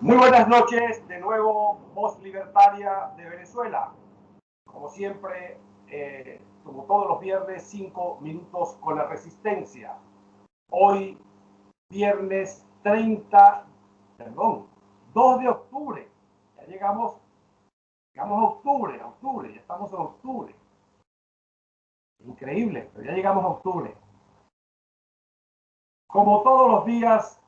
Muy buenas noches, de nuevo, Voz Libertaria de Venezuela. Como siempre, como todos los viernes, 5 minutos con la resistencia. Hoy, viernes 2 de octubre. Ya llegamos a octubre, ya estamos en octubre. Increíble, pero ya llegamos a octubre. Como todos los días,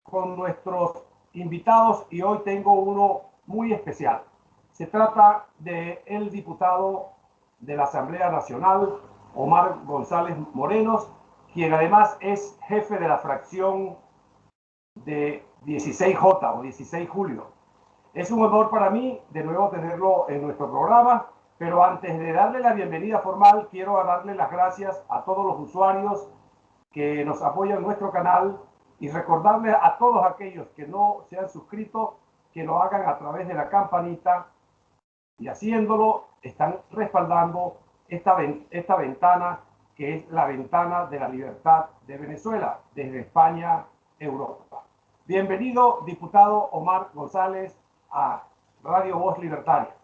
con nuestros invitados, y hoy tengo uno muy especial. Se trata del diputado de la Asamblea Nacional, Omar González Morenos, quien además es jefe de la fracción de 16J o 16 Julio. Es un honor para mí de nuevo tenerlo en nuestro programa, pero antes de darle la bienvenida formal, quiero darle las gracias a todos los usuarios que nos apoyan en nuestro canal y recordarle a todos aquellos que no se han suscrito que lo hagan a través de la campanita, y haciéndolo están respaldando esta ventana que es la ventana de la libertad de Venezuela desde España, Europa. Bienvenido, diputado Omar González, a Radio Voz Libertaria.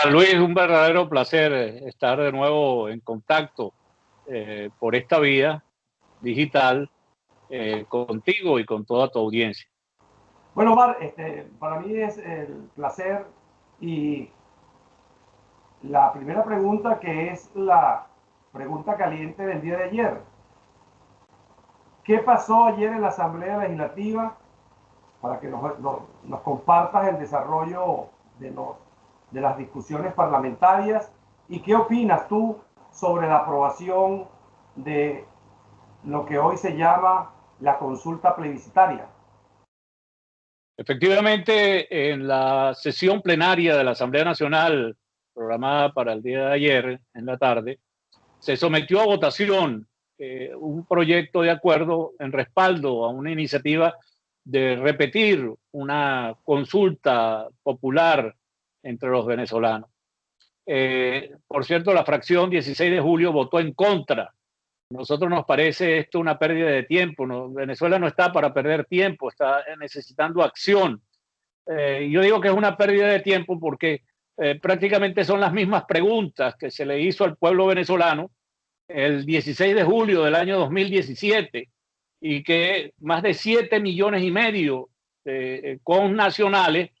Luis, un verdadero placer estar de nuevo en contacto por esta vía digital contigo y con toda tu audiencia. Bueno, Omar, para mí es el placer, y la primera pregunta, que es la pregunta caliente del día de ayer. ¿Qué pasó ayer en la Asamblea Legislativa? Para que nos compartas el desarrollo de las discusiones parlamentarias, y qué opinas tú sobre la aprobación de lo que hoy se llama la consulta plebiscitaria. Efectivamente, en la sesión plenaria de la Asamblea Nacional, programada para el día de ayer en la tarde, se sometió a votación un proyecto de acuerdo en respaldo a una iniciativa de repetir una consulta popular entre los venezolanos. Por cierto, la fracción 16 de julio votó en contra. Nosotros nos parece esto una pérdida de tiempo. Venezuela no está para perder tiempo, está necesitando acción. Yo digo que es una pérdida de tiempo porque prácticamente son las mismas preguntas que se le hizo al pueblo venezolano el 16 de julio del año 2017, y que más de 7,5 millones connacionales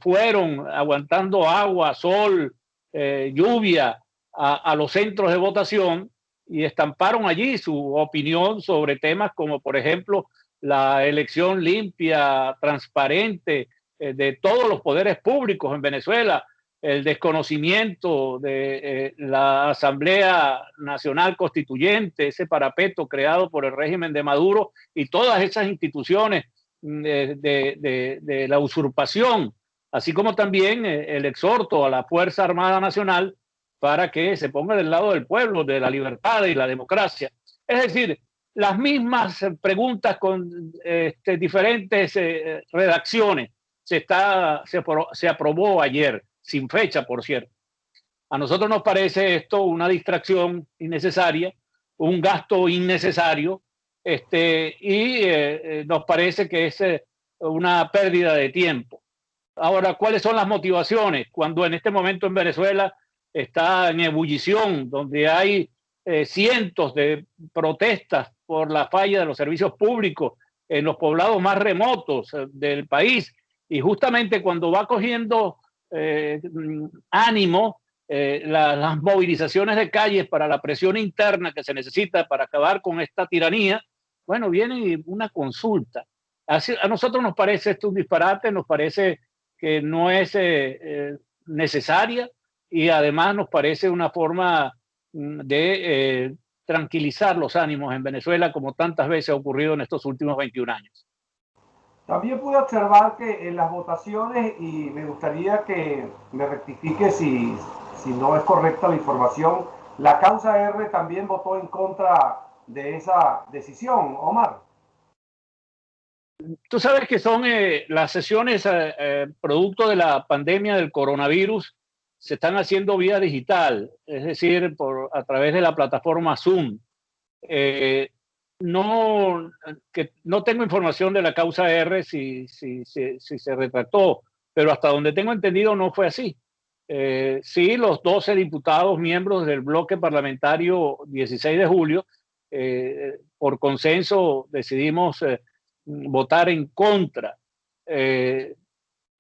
fueron aguantando agua, sol, lluvia a los centros de votación y estamparon allí su opinión sobre temas como, por ejemplo, la elección limpia, transparente de todos los poderes públicos en Venezuela, el desconocimiento de la Asamblea Nacional Constituyente, ese parapeto creado por el régimen de Maduro, y todas esas instituciones de la usurpación, así como también el exhorto a la Fuerza Armada Nacional para que se ponga del lado del pueblo, de la libertad y la democracia. Es decir, las mismas preguntas con diferentes redacciones se aprobó ayer, sin fecha, por cierto. A nosotros nos parece esto una distracción innecesaria, un gasto innecesario, y nos parece que es una pérdida de tiempo. Ahora, ¿cuáles son las motivaciones? Cuando en este momento en Venezuela está en ebullición, donde hay cientos de protestas por la falla de los servicios públicos en los poblados más remotos del país, y justamente cuando va cogiendo ánimo las movilizaciones de calles para la presión interna que se necesita para acabar con esta tiranía, bueno, viene una consulta. A nosotros nos parece esto un disparate, nos parece que no es necesaria, y además nos parece una forma de tranquilizar los ánimos en Venezuela, como tantas veces ha ocurrido en estos últimos 21 años. También pude observar que en las votaciones, y me gustaría que me rectifique si no es correcta la información, la causa R también votó en contra de esa decisión, Omar. Tú sabes que son las sesiones producto de la pandemia del coronavirus, se están haciendo vía digital, es decir, a través de la plataforma Zoom. No, que no tengo información de la causa R si se retractó, pero hasta donde tengo entendido no fue así. Sí, los 12 diputados miembros del bloque parlamentario 16 de julio, por consenso decidimos votar en contra. El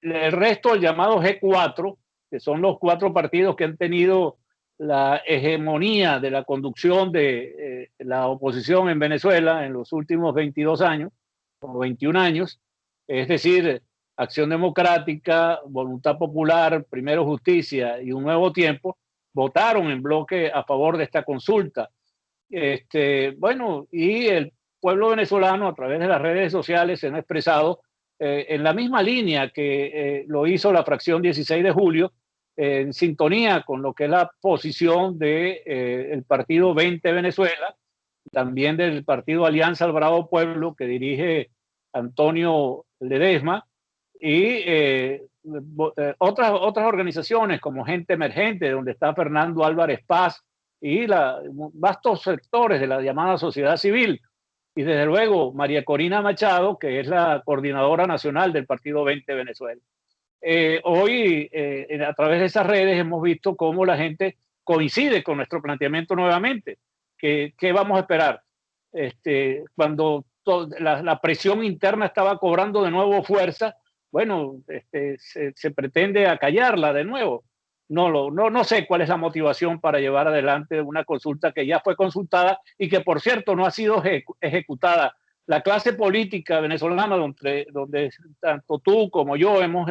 resto, el llamado G4, que son los 4 partidos que han tenido la hegemonía de la conducción de la oposición en Venezuela en los últimos 22 años o 21 años, es decir, Acción Democrática, Voluntad Popular, Primero Justicia y Un Nuevo Tiempo, votaron en bloque a favor de esta consulta. Bueno, y el pueblo venezolano a través de las redes sociales se han expresado en la misma línea que lo hizo la fracción 16 de julio, en sintonía con lo que es la posición del partido 20 Venezuela, también del partido Alianza Alvarado Pueblo, que dirige Antonio Ledesma, y otras organizaciones como Gente Emergente, donde está Fernando Álvarez Paz, y vastos sectores de la llamada sociedad civil. Y desde luego María Corina Machado, que es la coordinadora nacional del Partido 20 Venezuela. Hoy, a través de esas redes, hemos visto cómo la gente coincide con nuestro planteamiento nuevamente. ¿Qué vamos a esperar? Cuando la presión interna estaba cobrando de nuevo fuerza, bueno, se pretende acallarla de nuevo. No sé cuál es la motivación para llevar adelante una consulta que ya fue consultada y que, por cierto, no ha sido ejecutada. La clase política venezolana, donde tanto tú como yo hemos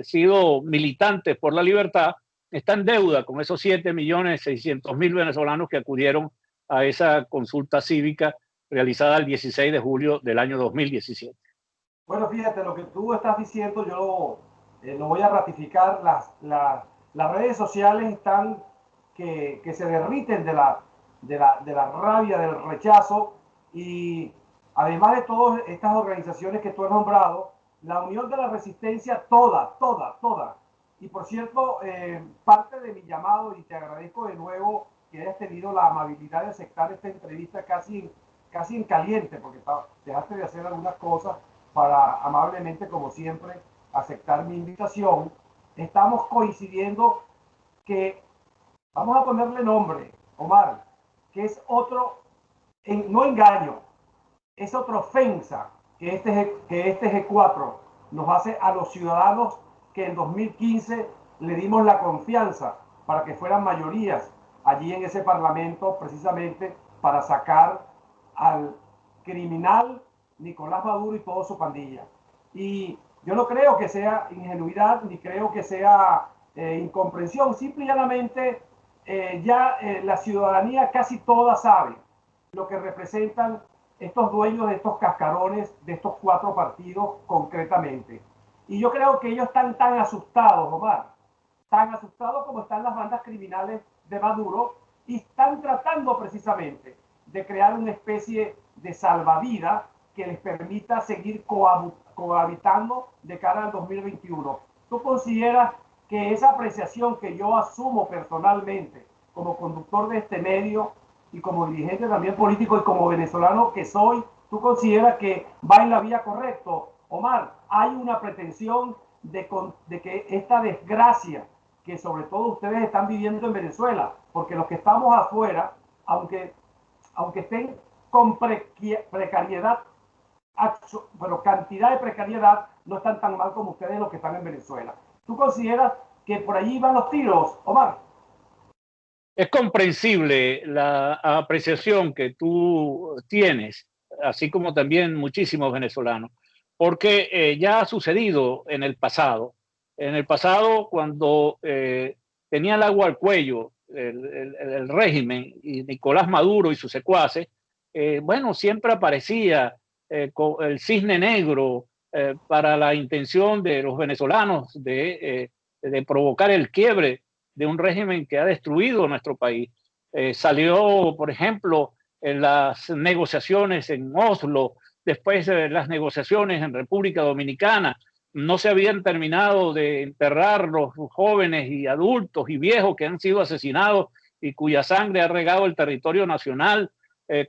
sido militantes por la libertad, está en deuda con esos 7.600.000 venezolanos que acudieron a esa consulta cívica realizada el 16 de julio del año 2017. Bueno, fíjate, lo que tú estás diciendo, yo lo voy a ratificar. Las redes sociales están que se derriten de la rabia, del rechazo, y además de todas estas organizaciones que tú has nombrado, la Unión de la Resistencia, toda. Y por cierto, parte de mi llamado, y te agradezco de nuevo que hayas tenido la amabilidad de aceptar esta entrevista casi en caliente, porque dejaste de hacer algunas cosas para amablemente, como siempre, aceptar mi invitación. Estamos coincidiendo que, vamos a ponerle nombre, Omar, que es otro, no engaño, es otra ofensa que este G4 nos hace a los ciudadanos que en 2015 le dimos la confianza para que fueran mayorías allí en ese parlamento, precisamente para sacar al criminal Nicolás Maduro y toda su pandilla. Y yo no creo que sea ingenuidad, ni creo que sea incomprensión. Simple y llanamente la ciudadanía casi toda sabe lo que representan estos dueños de estos cascarones, de estos 4 partidos concretamente. Y yo creo que ellos están tan asustados, Omar, tan asustados como están las bandas criminales de Maduro, y están tratando precisamente de crear una especie de salvavidas que les permita seguir cohabitando de cara al 2021. ¿Tú consideras que esa apreciación que yo asumo personalmente como conductor de este medio y como dirigente también político y como venezolano que soy, tú consideras que va en la vía correcta? Omar, hay una pretensión de que esta desgracia que sobre todo ustedes están viviendo en Venezuela, porque los que estamos afuera, aunque estén con precariedad, pero cantidad de precariedad, no están tan mal como ustedes los que están en Venezuela. ¿Tú consideras que por allí van los tiros, Omar? Es comprensible la apreciación que tú tienes, así como también muchísimos venezolanos, porque ya ha sucedido en el pasado. En el pasado, cuando tenía el agua al cuello el régimen y Nicolás Maduro y sus secuaces, bueno, siempre aparecía el cisne negro para la intención de los venezolanos de provocar el quiebre de un régimen que ha destruido nuestro país. Salió, por ejemplo, en las negociaciones en Oslo, después de las negociaciones en República Dominicana. No se habían terminado de enterrar los jóvenes y adultos y viejos que han sido asesinados y cuya sangre ha regado el territorio nacional.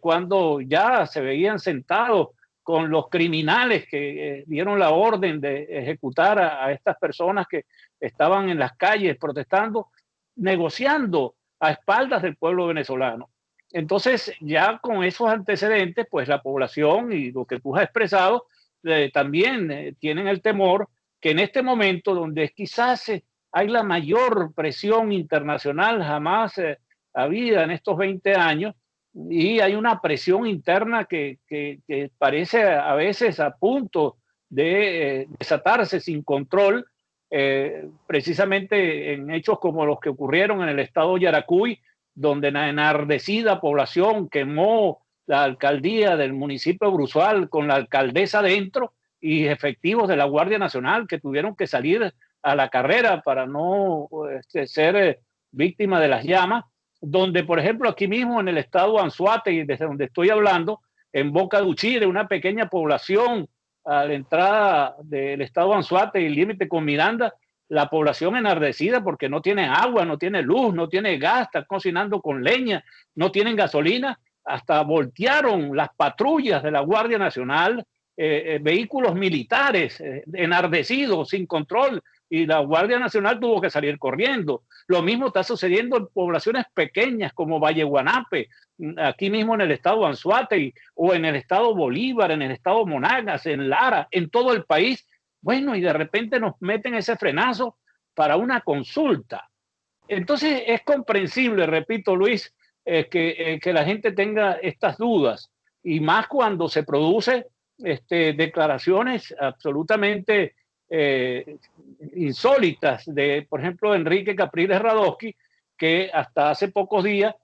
cuando ya se veían sentados con los criminales que dieron la orden de ejecutar a estas personas que estaban en las calles protestando, negociando a espaldas del pueblo venezolano. Entonces, ya con esos antecedentes, pues la población y lo que tú has expresado también tienen el temor que en este momento, donde quizás hay la mayor presión internacional jamás habida en estos 20 años, y hay una presión interna que parece a veces a punto de desatarse sin control, precisamente en hechos como los que ocurrieron en el estado Yaracuy, donde la enardecida población quemó la alcaldía del municipio de Bruzual con la alcaldesa dentro y efectivos de la Guardia Nacional que tuvieron que salir a la carrera para no ser víctima de las llamas, donde por ejemplo aquí mismo en el estado Anzoátegui, desde donde estoy hablando, en Boca de Uchire, una pequeña población a la entrada del estado Anzoátegui, el límite con Miranda, la población enardecida porque no tiene agua, no tiene luz, no tiene gas, están cocinando con leña, no tienen gasolina, hasta voltearon las patrullas de la Guardia Nacional, vehículos militares enardecidos, sin control, y la Guardia Nacional tuvo que salir corriendo. Lo mismo está sucediendo en poblaciones pequeñas como Valle Guanape, aquí mismo en el estado Anzoátegui, o en el estado Bolívar, en el estado Monagas, en Lara, en todo el país. Bueno, y de repente nos meten ese frenazo para una consulta. Entonces es comprensible, repito, Luis, que la gente tenga estas dudas, y más cuando se produce declaraciones absolutamente insólitas de, por ejemplo, Enrique Capriles Radosky, que hasta hace pocos días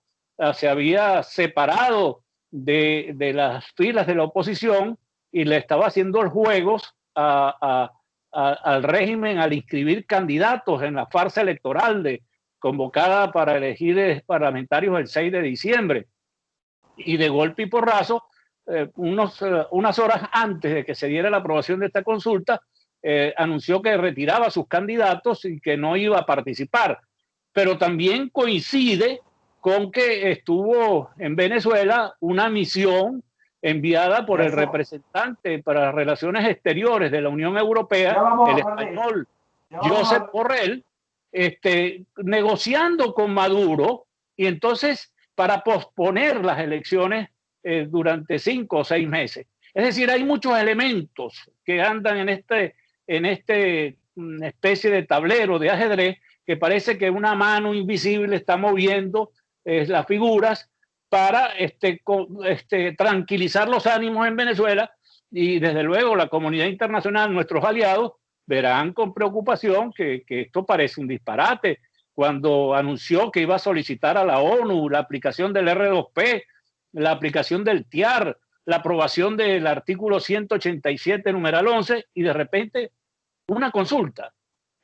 se había separado de las filas de la oposición y le estaba haciendo juegos al régimen al inscribir candidatos en la farsa electoral convocada para elegir parlamentarios el 6 de diciembre. Y de golpe y porrazo, unas horas antes de que se diera la aprobación de esta consulta, anunció que retiraba sus candidatos y que no iba a participar. Pero también coincide con que estuvo en Venezuela una misión enviada por el representante para las relaciones exteriores de la Unión Europea, el español Josep Borrell, negociando con Maduro, y entonces para posponer las elecciones durante 5 o 6 meses. Es decir, hay muchos elementos que andan en una especie de tablero de ajedrez que parece que una mano invisible está moviendo las figuras para tranquilizar los ánimos en Venezuela, y desde luego la comunidad internacional, nuestros aliados, verán con preocupación que esto parece un disparate. Cuando anunció que iba a solicitar a la ONU la aplicación del R2P, la aplicación del TIAR, la aprobación del artículo 187, numeral 11, y de repente una consulta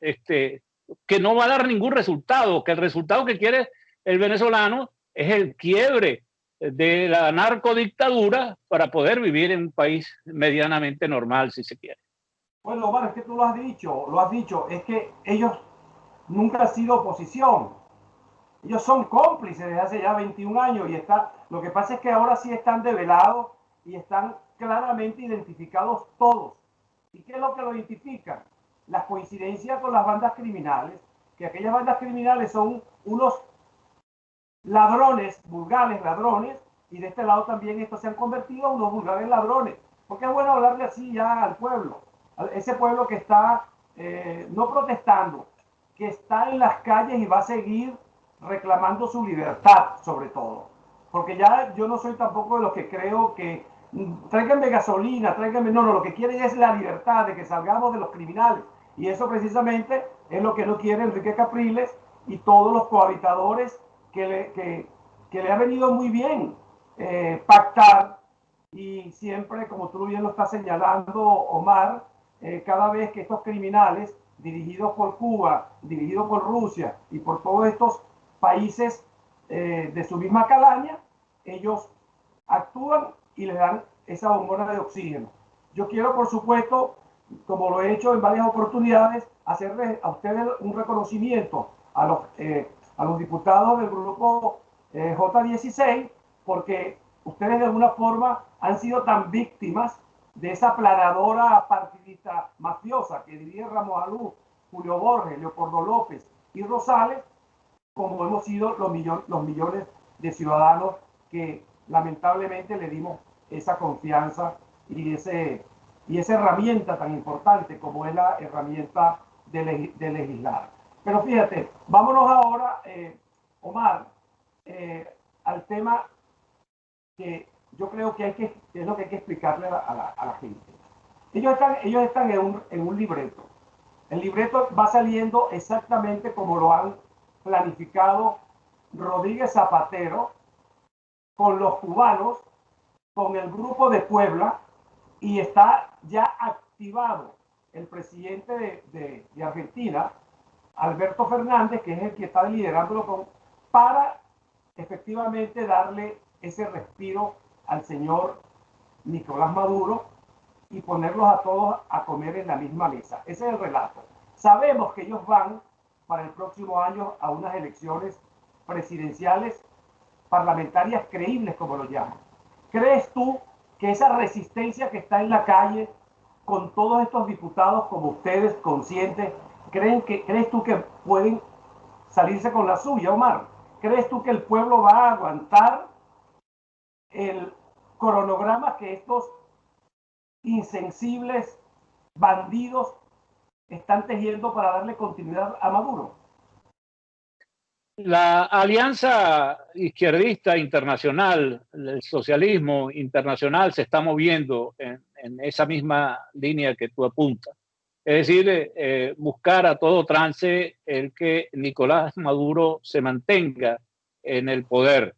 que no va a dar ningún resultado, que el resultado que quiere el venezolano es el quiebre de la narcodictadura para poder vivir en un país medianamente normal, si se quiere. Bueno, Omar, es que tú lo has dicho, es que ellos nunca han sido oposición. Ellos son cómplices desde hace ya 21 años y lo que pasa es que ahora sí están develados y están claramente identificados todos. ¿Y qué es lo que lo identifican? Las coincidencias con las bandas criminales, que aquellas bandas criminales son unos ladrones, vulgares ladrones, y de este lado también estos se han convertido en unos vulgares ladrones. Porque es bueno hablarle así ya al pueblo, ese pueblo que está no protestando, que está en las calles y va a seguir reclamando su libertad, sobre todo. Porque ya yo no soy tampoco de los que creo que tráiganme gasolina, tráiganme, no, lo que quieren es la libertad, de que salgamos de los criminales. Y eso precisamente es lo que no quiere Enrique Capriles y todos los cohabitadores que le ha venido muy bien pactar, y siempre, como tú bien lo estás señalando, Omar, cada vez que estos criminales dirigidos por Cuba, dirigidos por Rusia y por todos estos países de su misma calaña, ellos actúan y les dan esa bombona de oxígeno. Yo quiero, por supuesto, como lo he hecho en varias oportunidades, hacerles a ustedes un reconocimiento a los diputados del grupo J16, porque ustedes de alguna forma han sido tan víctimas de esa planadora partidista mafiosa que dirige Ramos Alú, Julio Borges, Leopoldo López y Rosales, como hemos sido los millones de ciudadanos que lamentablemente le dimos esa confianza y esa herramienta tan importante como es la herramienta de legislar. Pero fíjate, vámonos ahora, Omar, al tema que yo creo que es lo que hay que explicarle a la gente. Ellos están en un libreto. El libreto va saliendo exactamente como lo han planificado Rodríguez Zapatero con los cubanos, con el grupo de Puebla, y está ya activado el presidente de Argentina, Alberto Fernández, que es el que está liderándolo para efectivamente darle ese respiro al señor Nicolás Maduro y ponerlos a todos a comer en la misma mesa. Ese es el relato. Sabemos que ellos van para el próximo año a unas elecciones presidenciales parlamentarias creíbles, como lo llaman. ¿Crees tú que esa resistencia que está en la calle con todos estos diputados como ustedes conscientes, crees tú que pueden salirse con la suya, Omar? ¿Crees tú que el pueblo va a aguantar el cronograma que estos insensibles bandidos están tejiendo para darle continuidad a Maduro? La alianza izquierdista internacional, el socialismo internacional se está moviendo en esa misma línea que tú apuntas. Es decir, buscar a todo trance el que Nicolás Maduro se mantenga en el poder,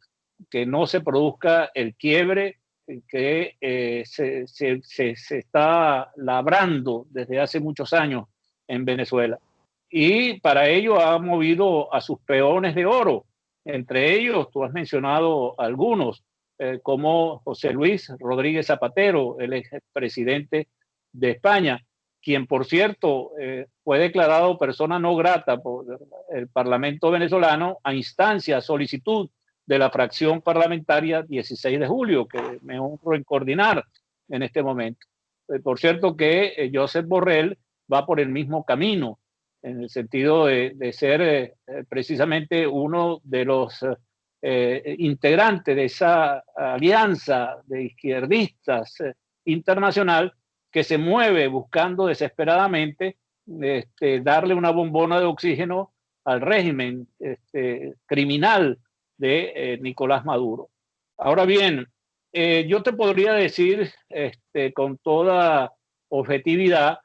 que no se produzca el quiebre que se está labrando desde hace muchos años en Venezuela. Y para ello ha movido a sus peones de oro. Entre ellos, tú has mencionado algunos, como José Luis Rodríguez Zapatero, el expresidente de España, quien, por cierto, fue declarado persona no grata por el Parlamento venezolano a instancia, solicitud de la fracción parlamentaria 16 de julio, que me honro en coordinar en este momento. Por cierto que Josep Borrell va por el mismo camino, en el sentido de ser precisamente uno de los integrantes de esa alianza de izquierdistas internacional que se mueve buscando desesperadamente darle una bombona de oxígeno al régimen criminal de Nicolás Maduro. Ahora bien, yo te podría decir con toda objetividad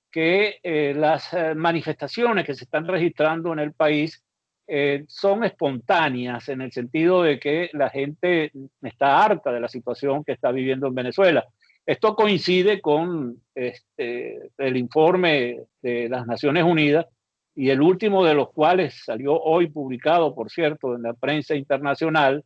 que las manifestaciones que se están registrando en el país son espontáneas en el sentido de que la gente está harta de la situación que está viviendo en Venezuela. Esto coincide con el informe de las Naciones Unidas y el último de los cuales salió hoy publicado, por cierto, en la prensa internacional.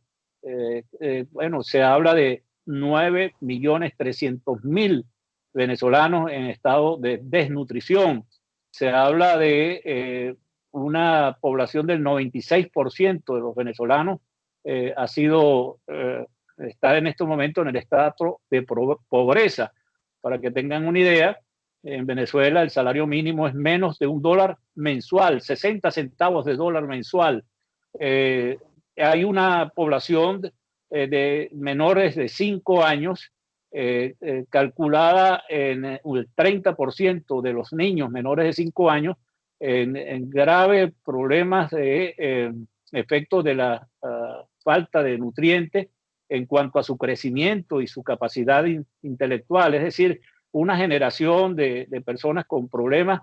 Bueno, se habla de 9.300.000 venezolanos en estado de desnutrición. Se habla de una población del 96% de los venezolanos ha sido, está en este momento en el estado de pobreza. Para que tengan una idea, en Venezuela el salario mínimo es menos de $1 mensual, 60 centavos de dólar mensual. Hay una población de menores de 5 años calculada en el 30% de los niños menores de 5 años en graves problemas de efectos de la falta de nutrientes en cuanto a su crecimiento y su capacidad intelectual. Es decir, una generación de personas con problemas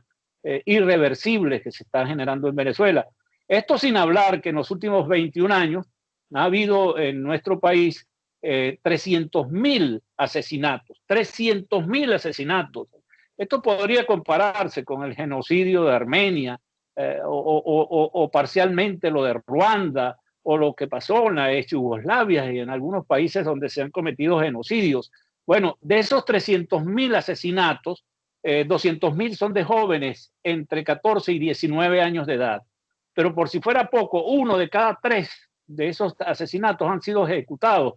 irreversibles que se están generando en Venezuela. Esto sin hablar que en los últimos 21 años ha habido en nuestro país 300.000 asesinatos, 300.000 asesinatos. Esto podría compararse con el genocidio de Armenia o parcialmente lo de Ruanda o lo que pasó en la ex Yugoslavia y en algunos países donde se han cometido genocidios. Bueno, de esos 300.000 asesinatos, 200.000 son de jóvenes entre 14 y 19 años de edad. Pero por si fuera poco, 1 de cada 3 de esos asesinatos han sido ejecutados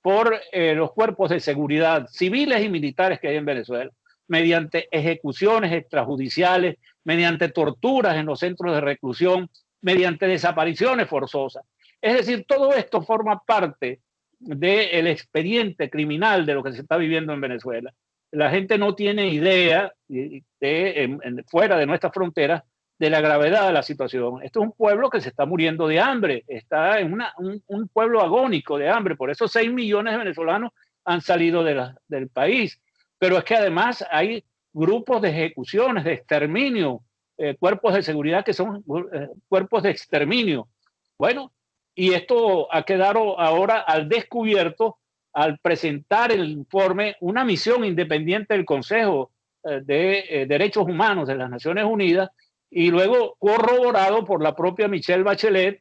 por los cuerpos de seguridad civiles y militares que hay en Venezuela, mediante ejecuciones extrajudiciales, mediante torturas en los centros de reclusión, mediante desapariciones forzosas. Es decir, todo esto forma parte del expediente criminal de lo que se está viviendo en Venezuela. La gente no tiene idea, fuera de nuestras fronteras, de la gravedad de la situación. Esto es un pueblo que se está muriendo de hambre, está en un pueblo agónico de hambre, por eso 6 millones de venezolanos han salido del país. Pero es que además hay grupos de ejecuciones, de exterminio, cuerpos de seguridad que son cuerpos de exterminio. Bueno, y esto ha quedado ahora al descubierto al presentar el informe una misión independiente del Consejo de Derechos Humanos de las Naciones Unidas, y luego corroborado por la propia Michelle Bachelet,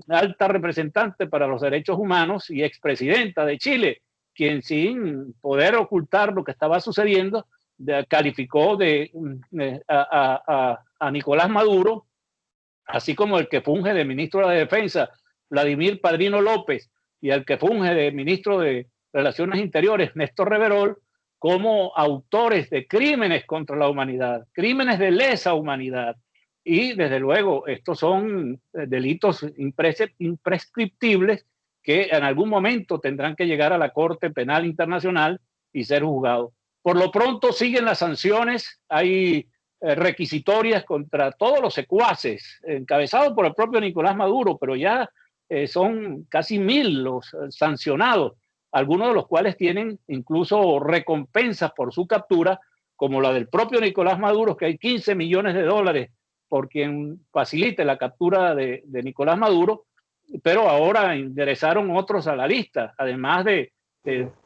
alta representante para los derechos humanos y expresidenta de Chile, quien sin poder ocultar lo que estaba sucediendo, calificó a Nicolás Maduro, así como el que funge de ministro de la Defensa, Vladimir Padrino López, y el que funge de ministro de Relaciones Interiores, Néstor Reverol, como autores de crímenes contra la humanidad, crímenes de lesa humanidad. Y desde luego estos son delitos imprescriptibles que en algún momento tendrán que llegar a la Corte Penal Internacional y ser juzgados. Por lo pronto siguen las sanciones, hay requisitorias contra todos los secuaces, encabezados por el propio Nicolás Maduro, pero ya son casi 1000 los sancionados, algunos de los cuales tienen incluso recompensas por su captura, como la del propio Nicolás Maduro, que hay 15 millones de dólares por quien facilite la captura de Nicolás Maduro, pero ahora ingresaron otros a la lista, además de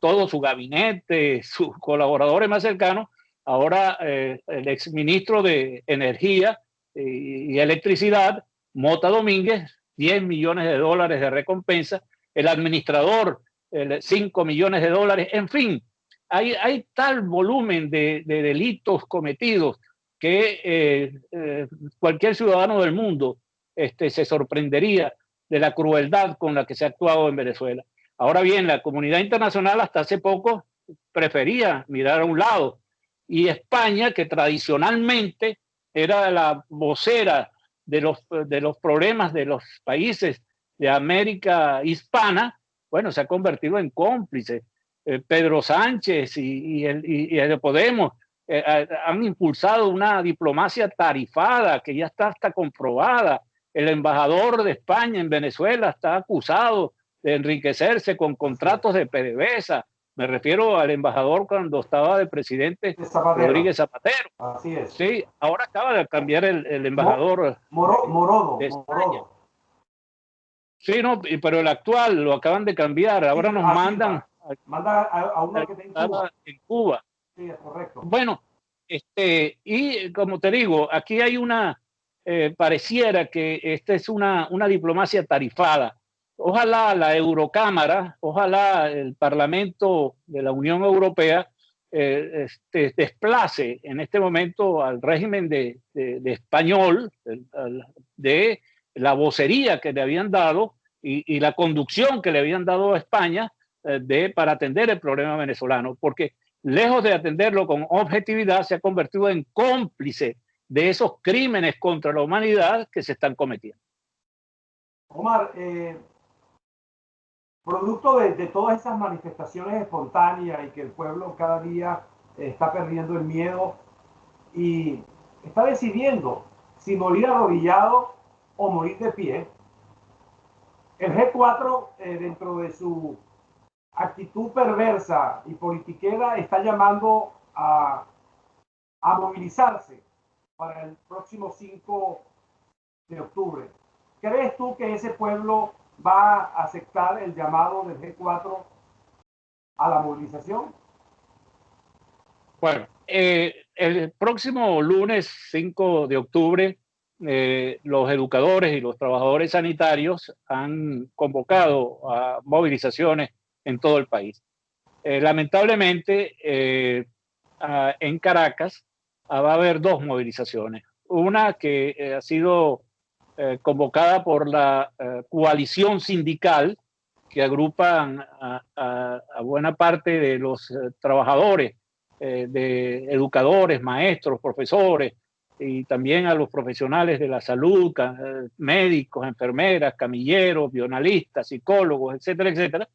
todo su gabinete, sus colaboradores más cercanos. Ahora el exministro de Energía y Electricidad, Mota Domínguez, 10 millones de dólares de recompensa, el administrador, 5 millones de dólares, en fin, hay tal volumen de delitos cometidos que cualquier ciudadano del mundo se sorprendería de la crueldad con la que se ha actuado en Venezuela. Ahora bien, la comunidad internacional hasta hace poco prefería mirar a un lado, y España, que tradicionalmente era la vocera de los problemas de los países de América hispana, bueno, se ha convertido en cómplice. Pedro Sánchez y el Podemos han impulsado una diplomacia tarifada que ya está hasta comprobada. El embajador de España en Venezuela está acusado de enriquecerse con contratos de PDVSA. Me refiero al embajador cuando estaba de presidente Rodríguez Zapatero. Así es. Sí, ahora acaba de cambiar el embajador Morodo. Sí, no, pero el actual lo acaban de cambiar. Ahora nos mandan a uno que está en Cuba. Sí, es correcto. Bueno, y como te digo, aquí hay pareciera que esta es una diplomacia tarifada. Ojalá la Eurocámara, ojalá el Parlamento de la Unión Europea desplace en este momento al régimen de español, de la vocería que le habían dado y la conducción que le habían dado a España para atender el problema venezolano, porque lejos de atenderlo con objetividad, se ha convertido en cómplice de esos crímenes contra la humanidad que se están cometiendo. Omar, producto de todas esas manifestaciones espontáneas y que el pueblo cada día está perdiendo el miedo y está decidiendo si morir arrodillado o morir de pie, el G4, dentro de su actitud perversa y politiquera, está llamando a movilizarse para el próximo 5 de octubre. ¿Crees tú que ese pueblo va a aceptar el llamado del G4 a la movilización? Bueno, el próximo lunes 5 de octubre, los educadores y los trabajadores sanitarios han convocado a movilizaciones en todo el país. Lamentablemente, en Caracas va a haber 2 movilizaciones. Una que ha sido convocada por la coalición sindical que agrupan a buena parte de los trabajadores, de educadores, maestros, profesores, y también a los profesionales de la salud, médicos, enfermeras, camilleros, bioanalistas, psicólogos, etcétera, etcétera.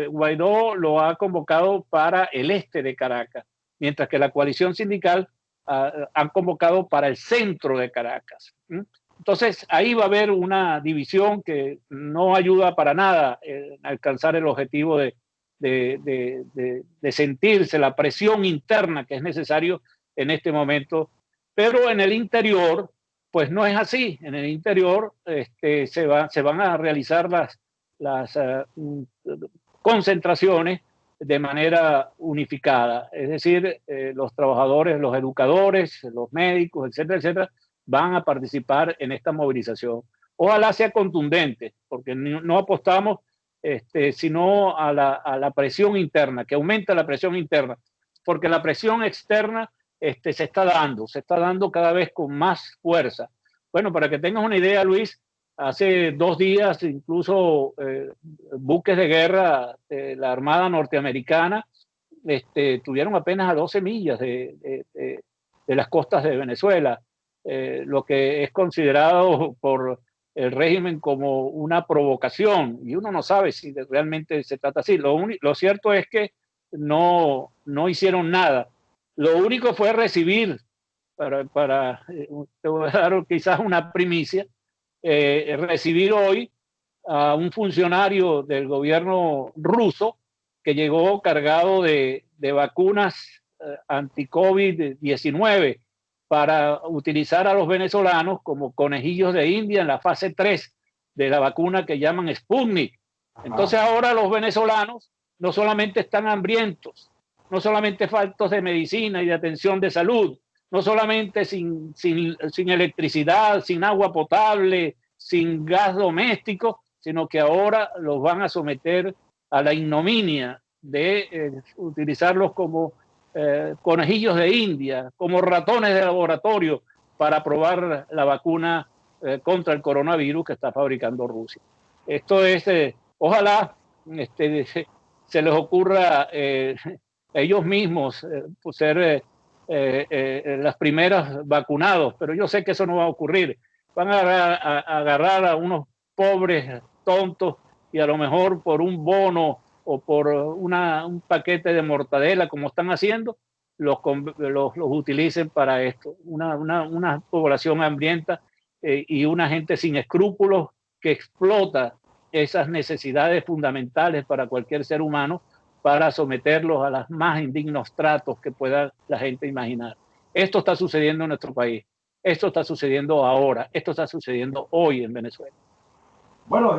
Guaidó lo ha convocado para el este de Caracas, mientras que la coalición sindical han convocado para el centro de Caracas. Entonces, ahí va a haber una división que no ayuda para nada en alcanzar el objetivo de sentirse la presión interna que es necesario en este momento. Pero en el interior, pues no es así. En el interior se van a realizar las concentraciones de manera unificada. Es decir, los trabajadores, los educadores, los médicos, etcétera, etcétera, van a participar en esta movilización. Ojalá sea contundente, porque no apostamos sino a la presión interna, que aumenta la presión interna, porque la presión externa se está dando cada vez con más fuerza. Bueno, para que tengas una idea, Luis, hace 2 días incluso buques de guerra de la Armada norteamericana tuvieron apenas a 12 millas de las costas de Venezuela, lo que es considerado por el régimen como una provocación, y uno no sabe si realmente se trata así. Lo cierto es que no hicieron nada. Lo único fue recibir, te voy a dar quizás una primicia, recibir hoy a un funcionario del gobierno ruso que llegó cargado de vacunas anti-COVID-19 para utilizar a los venezolanos como conejillos de India en la fase 3 de la vacuna que llaman Sputnik. Entonces ahora los venezolanos no solamente están hambrientos, no solamente faltos de medicina y de atención de salud, no solamente sin electricidad, sin agua potable, sin gas doméstico, sino que ahora los van a someter a la ignominia de utilizarlos como conejillos de India, como ratones de laboratorio para probar la vacuna contra el coronavirus que está fabricando Rusia. Esto es, ojalá se les ocurra ellos mismos ser las primeras vacunados, pero yo sé que eso no va a ocurrir. Van a agarrar a unos pobres tontos y a lo mejor por un bono o por un paquete de mortadela, como están haciendo, los utilicen para esto. Una población hambrienta y una gente sin escrúpulos que explota esas necesidades fundamentales para cualquier ser humano para someterlos a los más indignos tratos que pueda la gente imaginar. Esto está sucediendo en nuestro país. Esto está sucediendo ahora. Esto está sucediendo hoy en Venezuela. Bueno,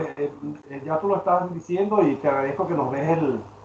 ya tú lo estás diciendo y te agradezco que nos des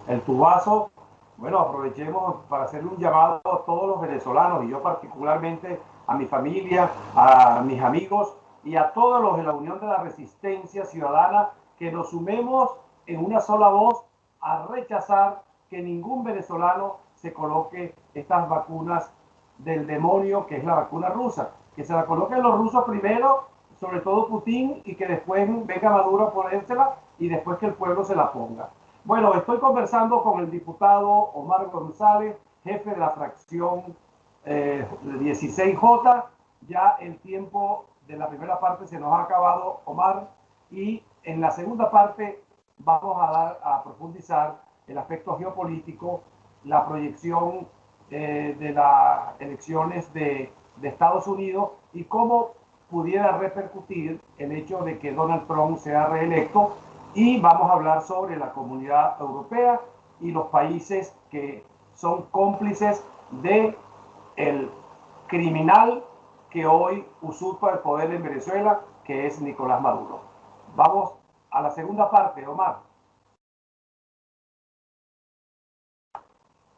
el tubazo. Bueno, aprovechemos para hacerle un llamado a todos los venezolanos y yo particularmente a mi familia, a mis amigos y a todos los de la Unión de la Resistencia Ciudadana que nos sumemos en una sola voz a rechazar que ningún venezolano se coloque estas vacunas del demonio que es la vacuna rusa. Que se la coloquen los rusos primero, sobre todo Putin, y que después venga Maduro a ponérsela y después que el pueblo se la ponga. Bueno, estoy conversando con el diputado Omar González, jefe de la fracción 16J. Ya el tiempo de la primera parte se nos ha acabado, Omar, y en la segunda parte vamos a profundizar el aspecto geopolítico, la proyección de las elecciones de Estados Unidos y cómo pudiera repercutir el hecho de que Donald Trump sea reelecto, y vamos a hablar sobre la Comunidad Europea y los países que son cómplices de el criminal que hoy usurpa el poder en Venezuela, que es Nicolás Maduro. Vamos a la segunda parte, Omar.